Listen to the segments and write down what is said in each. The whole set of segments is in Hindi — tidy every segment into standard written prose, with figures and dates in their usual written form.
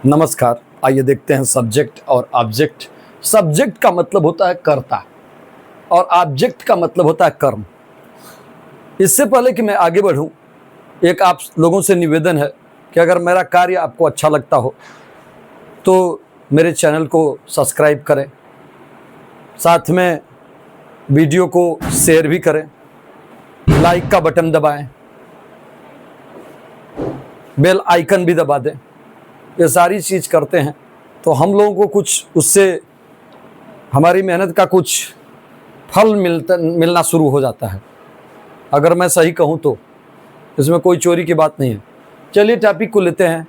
नमस्कार। आइए देखते हैं सब्जेक्ट और ऑब्जेक्ट। सब्जेक्ट का मतलब होता है कर्ता और ऑब्जेक्ट का मतलब होता है कर्म। इससे पहले कि मैं आगे बढ़ूं, एक आप लोगों से निवेदन है कि अगर मेरा कार्य आपको अच्छा लगता हो तो मेरे चैनल को सब्सक्राइब करें, साथ में वीडियो को शेयर भी करें, लाइक का बटन दबाएं, बेल आइकन भी दबा दें। ये सारी चीज़ करते हैं तो हम लोगों को कुछ उससे हमारी मेहनत का कुछ फल मिलना शुरू हो जाता है। अगर मैं सही कहूँ तो इसमें कोई चोरी की बात नहीं है। चलिए टॉपिक को लेते हैं।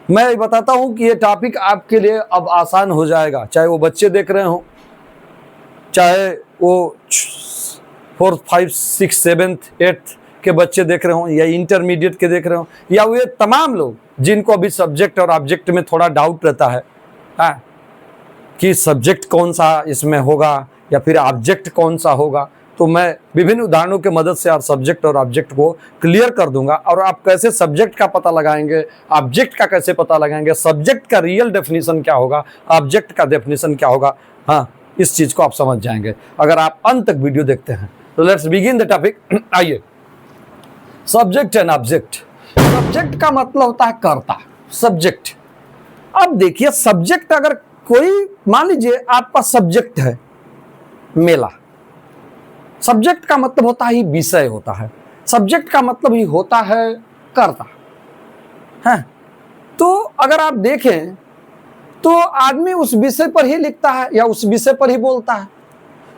मैं बताता हूँ कि ये टॉपिक आपके लिए अब आसान हो जाएगा, चाहे वो बच्चे देख रहे हों, चाहे वो 4th 5th 6th 7th 8th के बच्चे देख रहे हों या इंटरमीडिएट के देख रहे हों, या वे तमाम लोग जिनको अभी सब्जेक्ट और ऑब्जेक्ट में थोड़ा डाउट रहता है कि सब्जेक्ट कौन सा इसमें होगा या फिर ऑब्जेक्ट कौन सा होगा। तो मैं विभिन्न उदाहरणों के मदद से आप सब्जेक्ट और ऑब्जेक्ट को क्लियर कर दूंगा और आप कैसे सब्जेक्ट का पता लगाएंगे, ऑब्जेक्ट का कैसे पता लगाएंगे, सब्जेक्ट का रियल डेफिनेशन क्या होगा, ऑब्जेक्ट का डेफिनेशन क्या होगा। हाँ, इस चीज़ को आप समझ जाएंगे अगर आप अंत तक वीडियो देखते हैं। तो लेट्स बिगिन द टॉपिक। आइए, सब्जेक्ट एंड ऑब्जेक्ट। सब्जेक्ट का मतलब होता है कर्ता, सब्जेक्ट। अब देखिए, सब्जेक्ट अगर कोई, मान लीजिए आपका सब्जेक्ट है मेला, सब्जेक्ट का मतलब होता ही विषय होता है, सब्जेक्ट का मतलब ही होता है कर्ता है। तो अगर आप देखें तो आदमी उस विषय पर ही लिखता है या उस विषय पर ही बोलता है।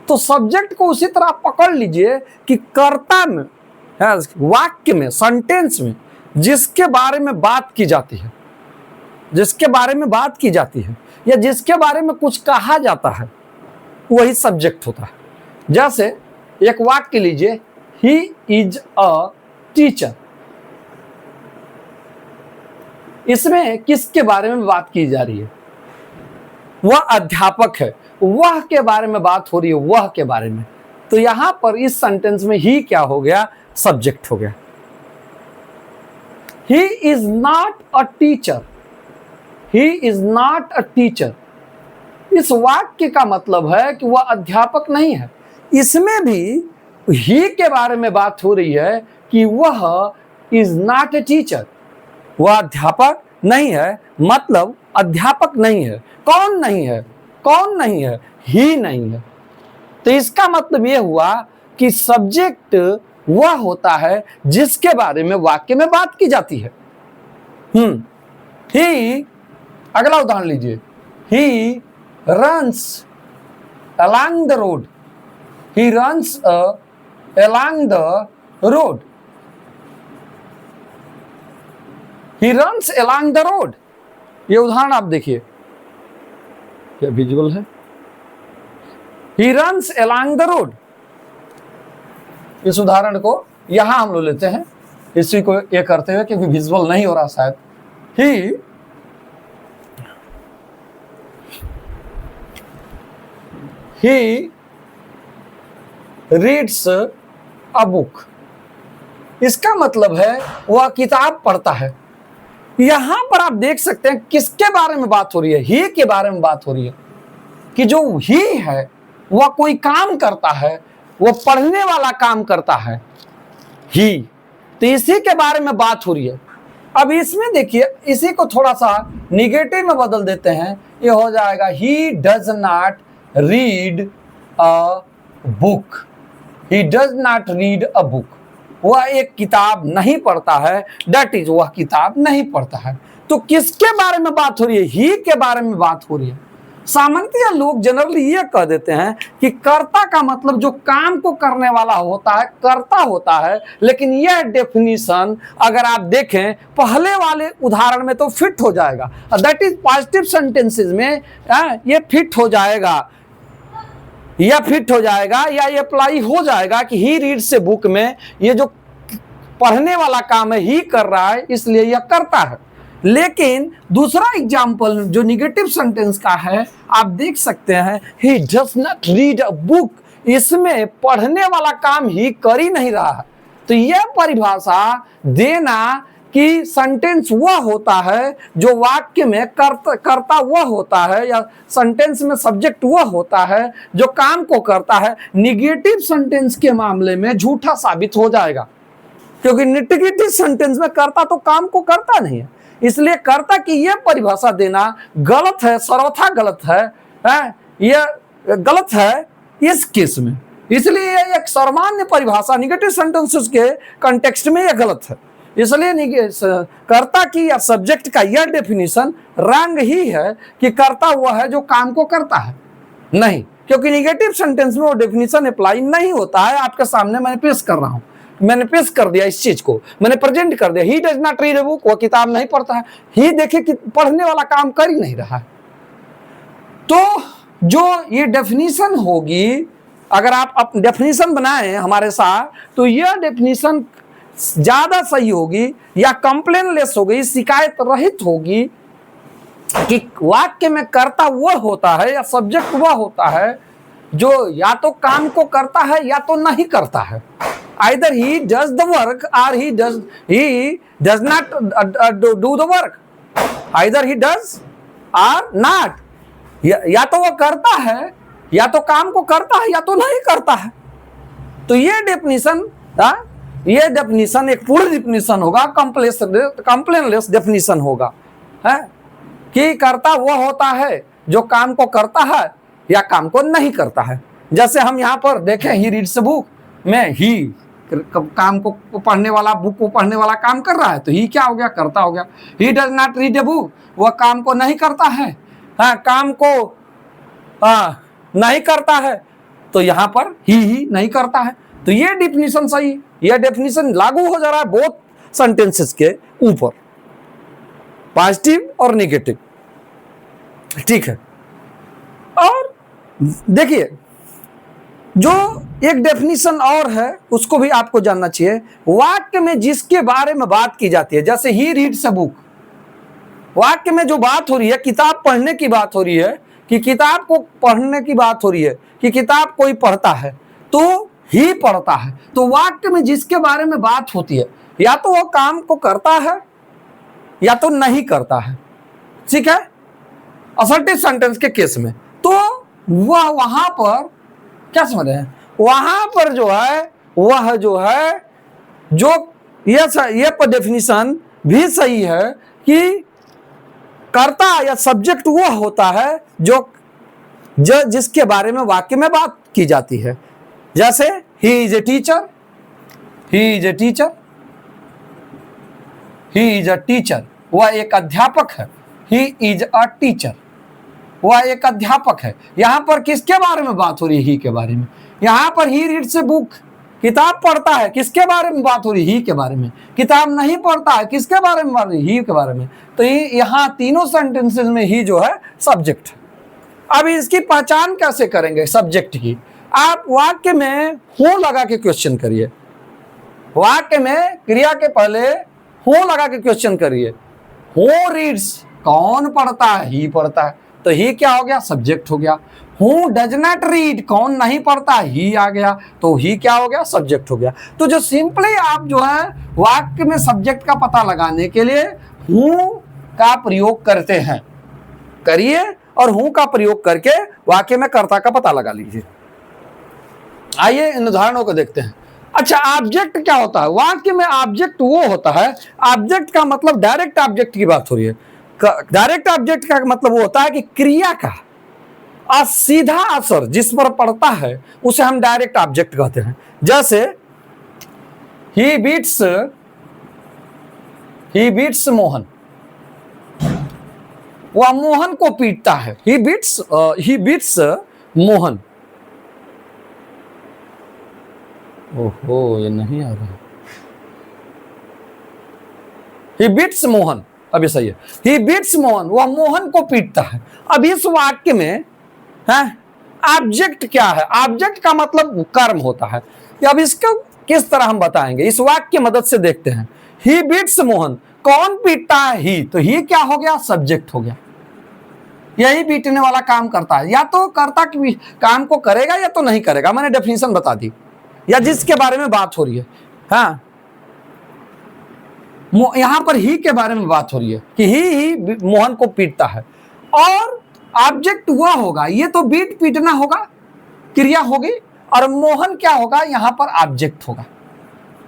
तो सब्जेक्ट को उसी तरह पकड़ लीजिए कि कर्ता में, वाक्य में, सेंटेंस में जिसके बारे में बात की जाती है, जिसके बारे में बात की जाती है या जिसके बारे में कुछ कहा जाता है, वही सब्जेक्ट होता है। जैसे एक वाक्य लीजिए, ही इज अ टीचर। इसमें किसके बारे में बात की जा रही है? वह अध्यापक है, वह के बारे में बात हो रही है, वह के बारे में। तो यहां पर इस सेंटेंस में ही क्या हो गया? सब्जेक्ट हो गया। He is not a teacher, he is not a teacher. इस वाक्य का मतलब है कि वह अध्यापक नहीं है। इसमें भी ही के बारे में बात हो रही है कि वह इज नॉट ए टीचर, वह अध्यापक नहीं है, मतलब अध्यापक नहीं है। कौन नहीं है? कौन नहीं है? ही नहीं है। तो इसका मतलब यह हुआ कि सब्जेक्ट वह होता है जिसके बारे में वाक्य में बात की जाती है। ही, अगला उदाहरण लीजिए, he runs along the road, he runs along the road, he runs along the road। ये उदाहरण आप देखिए, क्या विजुअल है? he runs along the road। इस उदाहरण को यहां हम लोग लेते हैं, इसी को ये करते हुए, क्योंकि विजुअल नहीं हो रहा शायद। he reads a book। इसका मतलब है वह किताब पढ़ता है। यहां पर आप देख सकते हैं किसके बारे में बात हो रही है? ही के बारे में बात हो रही है कि जो ही है वह कोई काम करता है, वह पढ़ने वाला काम करता है, ही। तो इसी के बारे में बात हो रही है। अब इसमें देखिए, इसी को थोड़ा सा निगेटिव में बदल देते हैं, ये हो जाएगा ही does not read a book, he does not read a book. वह एक किताब नहीं पढ़ता है, दैट इज, वह किताब नहीं पढ़ता है। तो किसके बारे में बात हो रही है? ही के बारे में बात हो रही है। सामान्यतः लोग जनरली ये कह देते हैं कि कर्ता का मतलब जो काम को करने वाला होता है, कर्ता होता है। लेकिन यह डेफिनेशन अगर आप देखें पहले वाले उदाहरण में तो फिट हो जाएगा, दैट इज पॉजिटिव सेंटेंसेस में ये फिट हो जाएगा, या फिट हो जाएगा, या ये अप्लाई हो जाएगा कि ही रीड्स ए बुक में ये जो पढ़ने वाला काम है ही कर रहा है, इसलिए यह करता है। लेकिन दूसरा एग्जाम्पल जो निगेटिव सेंटेंस का है, आप देख सकते हैं, ही does not read a book. इसमें पढ़ने वाला काम ही कर ही नहीं रहा है। तो यह परिभाषा देना कि सेंटेंस वह होता है जो वाक्य में करता वह होता है, या सेंटेंस में सब्जेक्ट वह होता है जो काम को करता है, निगेटिव सेंटेंस के मामले में झूठा साबित हो जाएगा, क्योंकि नेगेटिव सेंटेंस में करता तो काम को करता नहीं है। इसलिए कर्ता की यह परिभाषा देना गलत है, सर्वथा गलत है, यह गलत है इस केस में। इसलिए एक सामान्य परिभाषा निगेटिव सेंटेंसेस के कॉन्टेक्स्ट में यह गलत है। इसलिए कर्ता की या सब्जेक्ट का यह डेफिनेशन रंग ही है कि कर्ता वह है जो काम को करता है, नहीं, क्योंकि निगेटिव सेंटेंस में वो डेफिनेशन अप्लाई नहीं होता है। आपके सामने मैंने पेश कर रहा हूं, मैंने पेश कर दिया, इस चीज को मैंने प्रेजेंट कर दिया। ही does not read a book, वह किताब नहीं पढ़ता है। ही देखिए कि पढ़ने वाला काम कर ही नहीं रहा है। तो जो ये डेफिनेशन होगी, अगर आप डेफिनेशन बनाए हमारे साथ, तो यह डेफिनेशन ज्यादा सही होगी या कंप्लेन लेस होगी, शिकायत रहित होगी कि वाक्य में कर्ता वह होता है या सब्जेक्ट वह होता है जो या तो काम को करता है या तो नहीं करता है। Either he does the work और he does not do the work, either he does और नॉट, या तो वह करता है या तो काम को करता है या तो नहीं करता है। तो ये डेफिनेशन एक पूर्ण डेफिनेशन होगा, कंप्लेनलेस डेफिनेशन होगा, है कि कर्ता वह होता है जो काम को करता है या काम को नहीं करता है। जैसे हम यहाँ पर देखें, ही रीड्स बुक में ही काम को पढ़ने वाला, बुक को पढ़ने वाला काम कर रहा है, तो ही क्या हो गया, कर्ता हो गया। ही does not read a book, वह काम को नहीं करता है, काम को नहीं करता है, तो यहाँ पर ही नहीं करता है। तो ये डेफिनेशन सही, यह डेफिनेशन लागू हो जा रहा है बोथ सेंटेंसेस के ऊपर, पॉजिटिव और नेगेटिव, ठीक है। और देखिए, जो एक डेफिनेशन और है उसको भी आपको जानना चाहिए। वाक्य में जिसके बारे में बात की जाती है, जैसे ही रीड्स अ बुक, वाक्य में जो बात हो रही है, किताब पढ़ने की बात हो रही है, कि किताब को पढ़ने की बात हो रही है, कि किताब कोई पढ़ता है तो ही पढ़ता है। तो वाक्य में जिसके बारे में बात होती है, या तो वो काम को करता है या तो नहीं करता है, ठीक है, असर्टिव सेंटेंस के केस में। तो वह वहां पर क्या समझ रहे हैं, वहां पर जो है वह जो है जो ये डेफिनेशन भी सही है कि कर्ता या सब्जेक्ट वह होता है जो जिसके बारे में वाक्य में बात की जाती है। जैसे he is a teacher, he is a teacher, he is a teacher, वह एक अध्यापक है। ही इज अ टीचर, वह एक अध्यापक है। यहां पर किसके बारे में बात हो रही है, ही के बारे में। यहां पर ही रीड्स ए बुक, किताब पढ़ता है, किसके बारे में बात हो रही है, ही के बारे में। किताब नहीं पढ़ता है, किसके बारे में बात हो रही है, ही के बारे में। तो यहाँ तीनों सेंटेंसेस में ही जो है सब्जेक्ट है। अब इसकी पहचान कैसे करेंगे सब्जेक्ट की, आप वाक्य में हूं लगा के क्वेश्चन करिए, वाक्य में क्रिया के पहले हूं लगा के क्वेश्चन करिए। हु रीड्स, कौन पढ़ता है, ही पढ़ता है, तो ही क्या हो गया, सब्जेक्ट हो गया। हु डज नॉट रीड, कौन नहीं पढ़ता, ही आ गया, तो ही क्या हो गया, सब्जेक्ट हो गया। तो जो सिंपली आप जो है वाक्य में सब्जेक्ट का पता लगाने के लिए हूं का प्रयोग करते हैं, करिए, और हूं का प्रयोग करके वाक्य में कर्ता का पता लगा लीजिए। आइए इन उदाहरणों को देखते हैं। अच्छा, ऑब्जेक्ट क्या होता है, वाक्य में ऑब्जेक्ट वो होता है, ऑब्जेक्ट का मतलब डायरेक्ट ऑब्जेक्ट की बात हो रही है। डायरेक्ट ऑब्जेक्ट का मतलब वो होता है कि क्रिया का सीधा असर जिस पर पड़ता है उसे हम डायरेक्ट ऑब्जेक्ट कहते हैं। जैसे ही बीट्स मोहन, वह मोहन को पीटता है। ही बीट्स मोहन। ओहो, ये नहीं आ रहा। ही बीट्स मोहन, अब ये सही है। ही बीट्स मोहन, वह मोहन को पीटता है। अब इस वाक्य में ऑब्जेक्ट क्या है, ऑब्जेक्ट का मतलब कर्म होता है। अब इसको किस तरह हम बताएंगे, इस वाक्य की मदद से देखते हैं। ही बीट्स मोहन, कौन पीटता है, ही, तो ही क्या हो गया, सब्जेक्ट हो गया। यही पीटने वाला काम करता है, या तो कर्ता की काम को करेगा या तो नहीं करेगा, मैंने डेफिनेशन बता दी, या जिसके बारे में बात हो रही है। हाँ, यहां पर ही के बारे में बात हो रही है कि ही मोहन को पीटता है, और ऑब्जेक्ट वह होगा, ये तो बीट पीटना होगा, क्रिया होगी, और मोहन क्या होगा, यहां पर ऑब्जेक्ट होगा,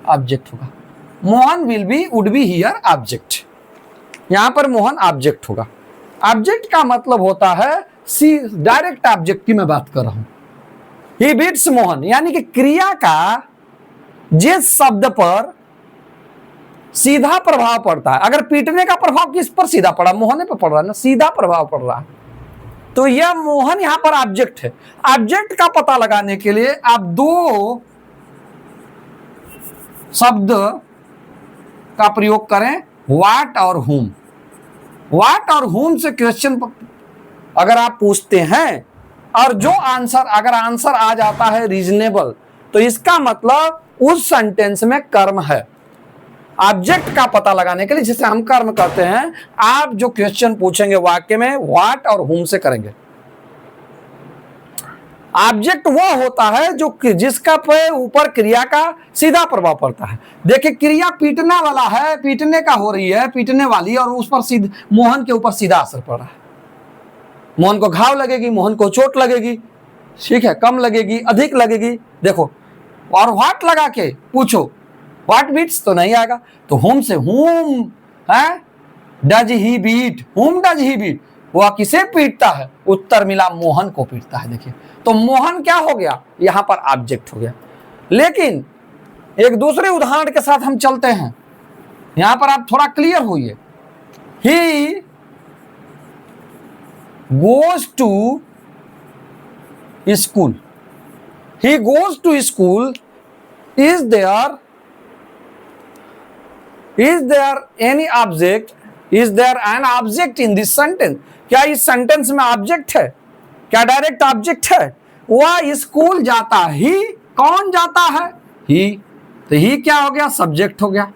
ऑब्जेक्ट होगा। Mohan would be here object, यहां पर मोहन ऑब्जेक्ट होगा। ऑब्जेक्ट का मतलब होता है डायरेक्ट ऑब्जेक्ट की मैं बात कर रहा हूं। ही बीट्स मोहन, यानी कि क्रिया का जिस शब्द पर सीधा प्रभाव पड़ता है, अगर पीटने का प्रभाव किस पर सीधा पड़ा, मोहन पे पड़ रहा है ना, सीधा प्रभाव पड़ रहा है, तो यह मोहन यहां पर ऑब्जेक्ट है। ऑब्जेक्ट का पता लगाने के लिए आप दो शब्द का प्रयोग करें, व्हाट और हुम। व्हाट और हुम से क्वेश्चन अगर आप पूछते हैं और जो आंसर, अगर आंसर आ जाता है रीजनेबल, तो इसका मतलब उस सेंटेंस में कर्म है। ऑब्जेक्ट का पता लगाने के लिए जिसे हम कर्म कहते हैं, आप जो क्वेश्चन पूछेंगे वाक्य में व्हाट और हुम से करेंगे। ऑब्जेक्ट वो होता है जो जिसका पे ऊपर क्रिया का सीधा प्रभाव पड़ता है। देखिए क्रिया पीटने वाला है, पीटने का हो रही है, पीटने वाली, और उस पर मोहन के ऊपर सीधा असर पड़ रहा है। मोहन को घाव लगेगी, मोहन को चोट लगेगी, ठीक है, कम लगेगी, अधिक लगेगी, देखो। और व्हाट लगा के पूछो, व्हाट बीट्स, तो नहीं आएगा। तो हुम से, हुम है does he beat, whom does he beat, वह किसे पीटता है, उत्तर मिला मोहन को पीटता है। देखिए तो मोहन क्या हो गया, यहां पर ऑब्जेक्ट हो गया। लेकिन एक दूसरे उदाहरण के साथ हम चलते हैं, यहां पर आप थोड़ा क्लियर होइए। He goes to school, he goes to school, is there any object, is there an object in this sentence, क्या इस सेंटेंस में ऑब्जेक्ट है, क्या डायरेक्ट ऑब्जेक्ट है। वह स्कूल जाता, ही कौन जाता है, ही, तो ही क्या हो गया, सब्जेक्ट हो गया,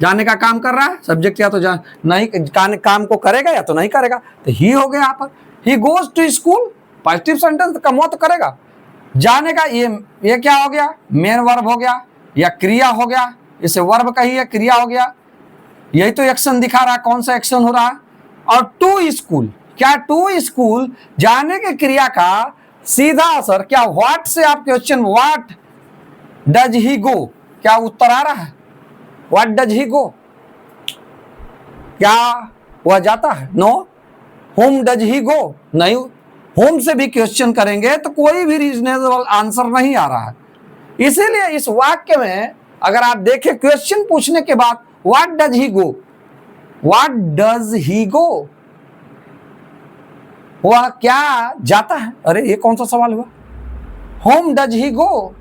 जाने का काम कर रहा है, सब्जेक्ट या तो नहीं काम को करेगा या तो नहीं करेगा, तो ही हो गया यहाँ पर। He goes to school, positive sentence come हो तो करेगा, जाने का ये क्या हो गया, मेन वर्ब हो गया या क्रिया हो गया, इसे वर्ब कहिए, क्रिया हो गया, यही तो एक्शन दिखा रहा है, कौन सा एक्शन हो रहा है। और टू स्कूल, क्या टू स्कूल जाने के क्रिया का सीधा असर, क्या व्हाट से आप क्वेश्चन, व्हाट डज ही गो, क्या उत्तर आ रहा है, व्हाट डज ही गो, क्या वह जाता है, नो। होम डज ही गो, नहीं, होम से भी क्वेश्चन करेंगे तो कोई भी रीजनेबल आंसर नहीं आ रहा है। इसीलिए इस वाक्य में अगर आप देखें, क्वेश्चन पूछने के बाद what does he go, what does he go, वह क्या जाता है, अरे ये कौन सा सवाल हुआ, होम डज ही गो,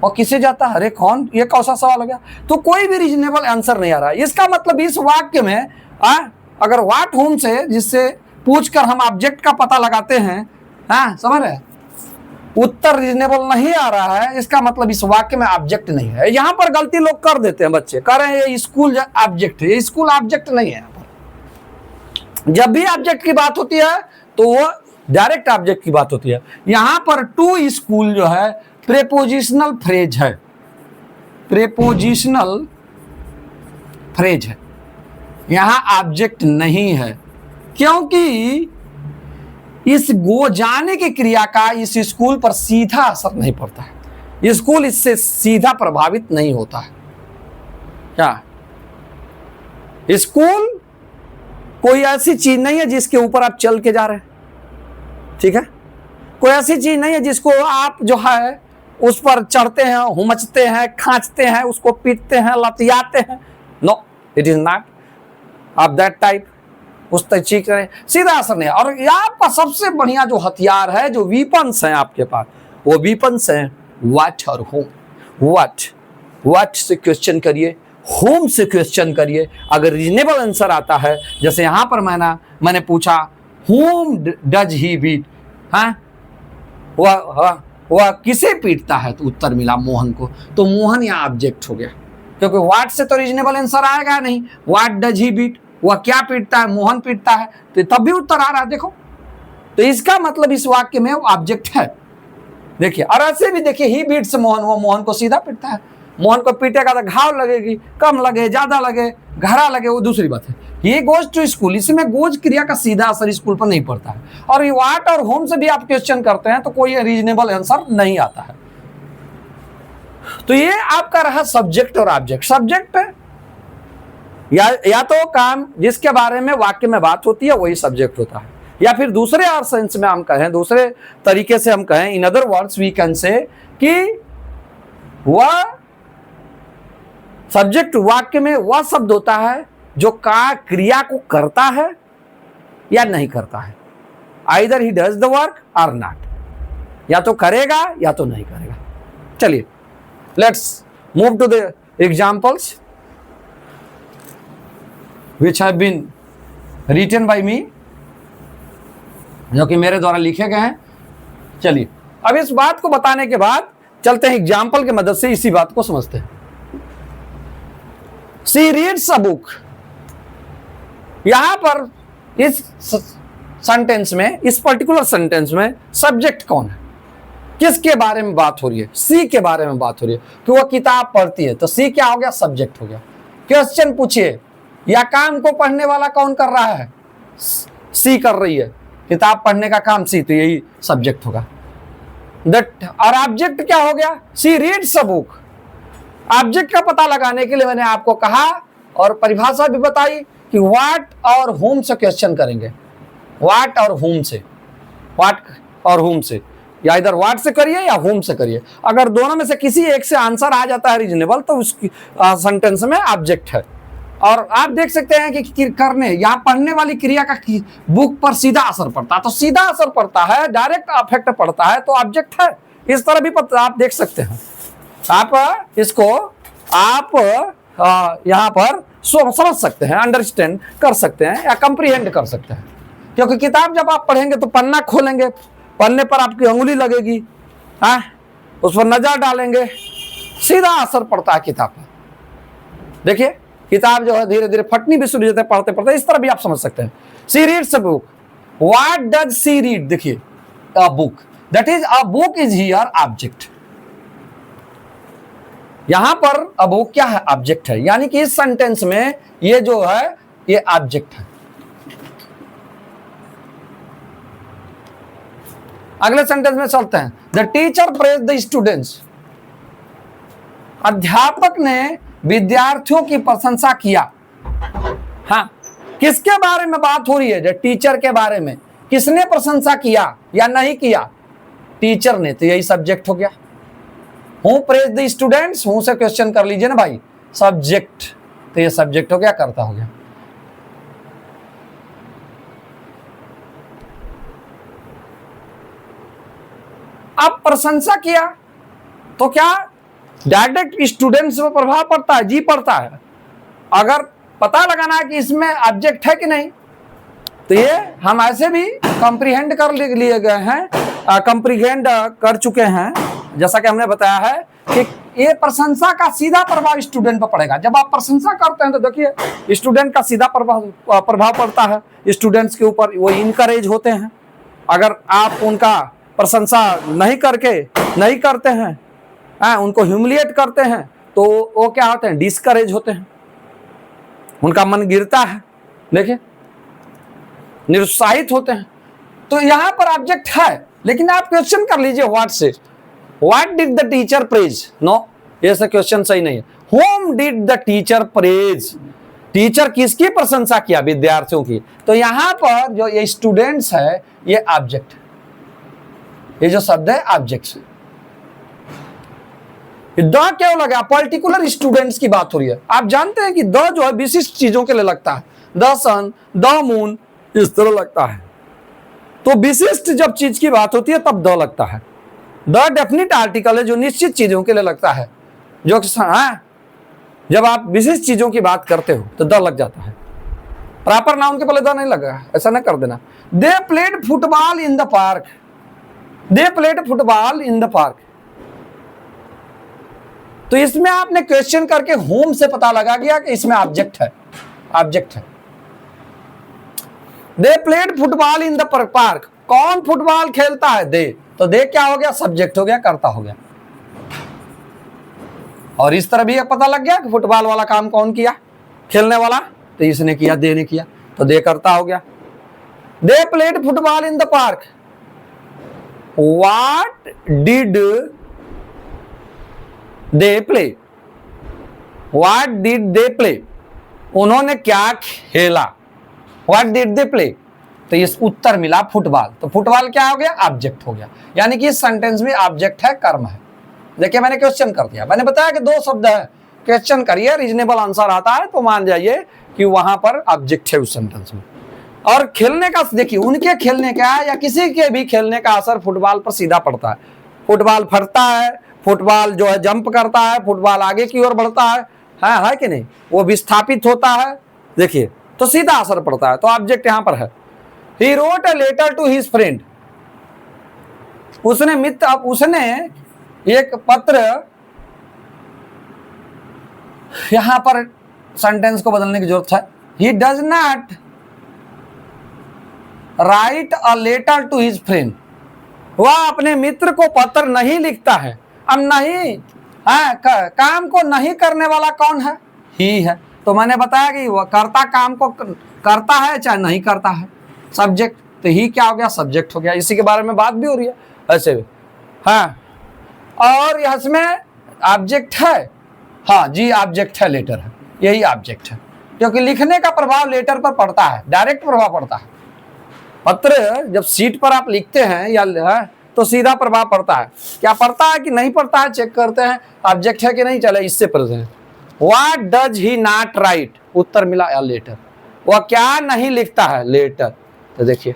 और किसे जाता है, अरे कौन, ये कौन सा सवाल हो गया। तो कोई भी रीजनेबल आंसर नहीं आ रहा है। इसका मतलब इस वाक्य में अगर व्हाट होम से, जिससे पूछकर हम ऑब्जेक्ट का पता लगाते हैं, समझ रहे, उत्तर रीजनेबल नहीं आ रहा है, इसका मतलब इस वाक्य में ऑब्जेक्ट नहीं है। यहां पर गलती लोग कर देते हैं, बच्चे कह रहे हैं ये स्कूल ऑब्जेक्ट है, स्कूल ऑब्जेक्ट नहीं है। यहाँ पर जब भी ऑब्जेक्ट की बात होती है तो वो डायरेक्ट ऑब्जेक्ट की बात होती है। यहां पर टू स्कूल जो है प्रेपोजिशनल फ्रेज है, प्रेपोजिशनल फ्रेज है, यहां ऑब्जेक्ट नहीं है, क्योंकि इस गो जाने की क्रिया का इस स्कूल पर सीधा असर नहीं पड़ता है, स्कूल इससे सीधा प्रभावित नहीं होता है। क्या स्कूल कोई ऐसी चीज नहीं है जिसके ऊपर आप चल के जा रहे हैं, ठीक है, कोई ऐसी चीज नहीं है जिसको आप जो है उस पर चढ़ते हैं, हुमचते हैं, खांचते हैं, उसको पीटते हैं, लतियाते हैं, no, it is not of that type, उस तरीके से सीधा असर नहीं है। और आपका सबसे बढ़िया जो हथियार है, जो वीपन्स हैं आपके पास, वो वीपन्स हैं व्हाट और होम। व्हाट से क्वेश्चन करिए, होम से क्वेश्चन करिए, अगर रीजनेबल आंसर आता है, जैसे यहां पर मैंने पूछा होम डज ही बीट, वह किसे पीटता है, तो उत्तर मिला मोहन को, तो मोहन यहाँ ऑब्जेक्ट हो गया, क्योंकि व्हाट से तो रीजनेबल आंसर आएगा नहीं, व्हाट डज ही बीट, वह क्या पीटता है, मोहन पीटता है, तो तब भी उत्तर आ रहा है, देखो। तो इसका मतलब इस वाक्य में वो ऑब्जेक्ट है, देखिए। और ऐसे भी देखिए, ही बीट्स मोहन, वो मोहन को सीधा पीटता है, मोहन को पीटेगा तो घाव लगेगी, कम लगे ज्यादा लगे घरा लगे वो दूसरी बात है। ये गोज टू स्कूल, इसमें गोज क्रिया का सीधा असर स्कूल पर नहीं पड़ता है। और ये व्हाट और होम से भी आप क्वेश्चन करते हैं तो कोई रीजनेबल आंसर नहीं आता है। तो ये आपका रहा सब्जेक्ट और ऑब्जेक्ट। सब्जेक्ट या तो काम जिसके बारे में वाक्य में बात होती है वही सब्जेक्ट होता है, या फिर दूसरे और सेंस में हम कहें, दूसरे तरीके से हम कहें, in other words we can say कि वह सब्जेक्ट वाक्य में वह शब्द होता है जो क्रिया को करता है या नहीं करता है। Either he does the work or not, या तो करेगा या तो नहीं करेगा। चलिए let's move to the examples which have been written by me, जो कि मेरे द्वारा लिखे गए हैं। चलिए अब इस बात को बताने के बाद चलते हैं एग्जाम्पल की मदद से इसी बात को समझते हैं। She reads a book, यहां पर इस सेंटेंस में, इस पर्टिकुलर सेंटेंस में सब्जेक्ट कौन है, किसके बारे में बात हो रही है? सी के बारे में बात हो रही है कि वह किताब पढ़ती है, तो सी क्या हो गया? सब्जेक्ट हो गया। क्वेश्चन पूछिए, या काम को पढ़ने वाला कौन कर रहा है? सी कर रही है, किताब पढ़ने का काम सी, तो यही सब्जेक्ट होगा। दैट और ऑब्जेक्ट क्या हो गया? सी रीड्स अ बुक। ऑब्जेक्ट का पता लगाने के लिए मैंने आपको कहा और परिभाषा भी बताई कि व्हाट और होम से क्वेश्चन करेंगे। व्हाट और होम से, व्हाट और होम से, या इधर व्हाट से करिए या होम से करिए। अगर दोनों में से किसी एक से आंसर आ जाता है रीजनेबल, तो उस सेंटेंस में ऑब्जेक्ट है। और आप देख सकते हैं कि करने या पढ़ने वाली क्रिया का बुक पर सीधा असर पड़ता है, तो सीधा असर पड़ता है, डायरेक्ट अफेक्ट पड़ता है, तो ऑब्जेक्ट है। इस तरह भी आप देख सकते हैं। आप इसको आप यहाँ पर समझ सकते हैं, अंडरस्टैंड कर सकते हैं या कंप्रीहेंड कर सकते हैं। क्योंकि किताब जब आप पढ़ेंगे तो पन्ना खोलेंगे, पन्ने पर आपकी अंगुली लगेगी, उस पर नजर डालेंगे, सीधा असर पड़ता है किताब पर। देखिए किताब जो है धीरे धीरे फटनी भी शुरू होती है पढ़ते पढ़ते। इस तरह भी आप समझ सकते हैं। She reads a book. What does she read? देखिए a book, that is a book is here object. यहां पर अ बुक क्या है? ऑब्जेक्ट है, यानी कि इस सेंटेंस में ये जो है ये ऑब्जेक्ट है। अगले सेंटेंस में चलते हैं। The teacher praise the students. अध्यापक ने विद्यार्थियों की प्रशंसा किया। हाँ, किसके बारे में बात हो रही है? जो टीचर के बारे में। किसने प्रशंसा किया या नहीं किया? टीचर ने, तो यही सब्जेक्ट हो गया। हूं प्रेज द स्टूडेंट्स, हूं से क्वेश्चन कर लीजिए ना भाई, सब्जेक्ट, तो ये सब्जेक्ट हो गया, करता हो गया। अब प्रशंसा किया तो क्या डायरेक्ट स्टूडेंट्स पर प्रभाव पड़ता है? जी पड़ता है। अगर पता लगाना है कि इसमें ऑब्जेक्ट है कि नहीं, तो ये हम ऐसे भी कंप्रीहेंड कर लिए गए हैं, कंप्रीहेंड कर चुके हैं। जैसा कि हमने बताया है कि ये प्रशंसा का सीधा प्रभाव स्टूडेंट पर पड़ेगा। जब आप प्रशंसा करते हैं तो देखिए स्टूडेंट का सीधा प्रभाव पड़ता है स्टूडेंट्स के ऊपर, वो इनकरेज होते हैं। अगर आप उनका प्रशंसा नहीं करते हैं, उनको ह्यूमिलिएट करते हैं, तो वो क्या होते हैं? डिस्करेज होते हैं, उनका मन गिरता है, देखिए निरुत्साहित होते हैं। तो यहां पर ऑब्जेक्ट है, लेकिन आप क्वेश्चन कर लीजिए what say. What did the teacher praise? No, ये सब क्वेश्चन सही नहीं है। Whom did the teacher praise? Teacher किसकी प्रशंसा किया? विद्यार्थियों की। तो यहां पर जो ये स्टूडेंट्स है ये ऑब्जेक्ट, ये जो शब्द है ऑब्जेक्ट है। द क्यों लगा? पर्टिकुलर स्टूडेंट्स की बात हो रही है। आप जानते हैं कि द जो है विशिष्ट चीजों के लिए लगता है। द सन, द मून, इस तरह लगता है। तो विशिष्ट जब चीज की बात होती है तब द लगता है। द डेफिनिट आर्टिकल है जो निश्चित चीजों के लिए लगता है। जो जब आप विशिष्ट चीजों की बात करते हो तो द लग जाता है। प्रॉपर नाउन के पहले द नहीं लगा, ऐसा ना कर देना। They played football in the park. They played football in the park. तो इसमें आपने क्वेश्चन करके होम से पता लगा गया कि इसमें ऑब्जेक्ट है, ऑब्जेक्ट है। They played football in the park. कौन फुटबॉल खेलता है? दे, तो दे क्या हो गया? सब्जेक्ट हो गया, करता हो गया। और इस तरह भी पता लग गया कि फुटबॉल वाला काम कौन किया, खेलने वाला, तो इसने किया, दे ने किया, तो दे करता हो गया। They played football in the park. What did they play, what did they play, उन्होंने क्या खेला, व्हाट डिड दे प्ले, तो इस उत्तर मिला फुटबॉल। तो फुटबॉल क्या हो गया, ऑब्जेक्ट हो गया, यानी कि इस सेंटेंस में ऑब्जेक्ट है, कर्म है। देखिए मैंने क्वेश्चन कर दिया, मैंने बताया कि दो शब्द है, क्वेश्चन करिए, रीजनेबल आंसर आता है तो मान जाइए कि वहां पर ऑब्जेक्ट है उस सेंटेंस में। और खेलने का देखिए, उनके खेलने का या किसी के भी खेलने का असर फुटबॉल पर सीधा पड़ता है। फुटबॉल फटता है, फुटबॉल जो है जंप करता है, फुटबॉल आगे की ओर बढ़ता है कि नहीं, वो विस्थापित होता है, देखिए तो सीधा असर पड़ता है। तो ऑब्जेक्ट यहां पर है। He wrote a letter to his friend, उसने एक पत्र, यहां पर सेंटेंस को बदलने की जरूरत है। He does not write a letter to his friend, वह अपने मित्र को पत्र नहीं लिखता है। अब नहीं काम को नहीं करने वाला कौन है, ही है। तो मैंने बताया कि वह करता काम को करता है चाहे नहीं करता है, सब्जेक्ट, तो ही क्या हो गया, सब्जेक्ट हो गया। इसी के बारे में बात भी हो रही है ऐसे। हाँ, और इसमें ऑब्जेक्ट है, हाँ जी ऑब्जेक्ट है, लेटर है, यही ऑब्जेक्ट है, क्योंकि लिखने का प्रभाव लेटर पर पड़ता है, डायरेक्ट प्रभाव पड़ता है। पत्र जब सीट पर आप लिखते हैं या तो सीधा प्रभाव पड़ता है, क्या पड़ता है कि नहीं पड़ता है, चेक करते हैं ऑब्जेक्ट है कि नहीं। चले इससे present, what does he not write, उत्तर मिला या लेटर, वह क्या नहीं लिखता है, लेटर। तो देखिए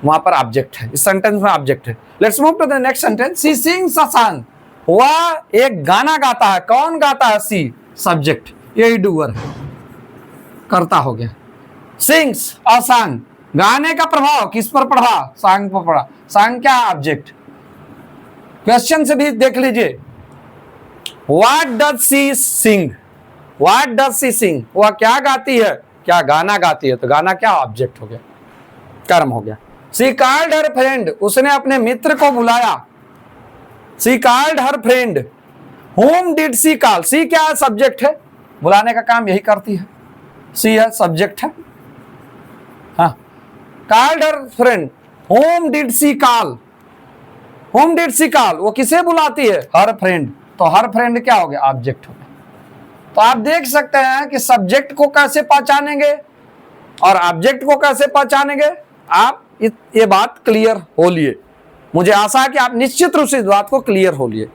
वहां पर ऑब्जेक्ट है, इस सेंटेंस में ऑब्जेक्ट है। Let's move to the next sentence. She sings a song, वह एक गाना गाता है, कौन गाता है, सी, सब्जेक्ट, यही डूअर है, करता हो गया। सिंग्स अ सॉन्ग, गाने का प्रभाव किस पर पड़ा, सॉन्ग पर पड़ा, सॉन्ग क्या, ऑब्जेक्ट। क्वेश्चन से भी देख लीजिए, what does she Singh, what does she सिंग, वह क्या गाती है, क्या गाना गाती है, तो गाना क्या, ऑब्जेक्ट हो गया, कर्म हो गया। शी कॉल्ड हर फ्रेंड, उसने अपने मित्र को बुलाया, she called her friend. whom did she call, she क्या है, सब्जेक्ट है, बुलाने का काम यही करती है, शी है, सब्जेक्ट है। हाँ, called her friend, whom did she call, whom did she call, वो किसे बुलाती है, हर फ्रेंड, तो हर फ्रेंड क्या हो गया, ऑब्जेक्ट हो गया। तो आप देख सकते हैं कि सब्जेक्ट को कैसे पहचानेंगे और ऑब्जेक्ट को कैसे पहचानेंगे। आप ये बात क्लियर हो लिए, मुझे आशा है कि आप निश्चित रूप से इस बात को क्लियर हो लिए।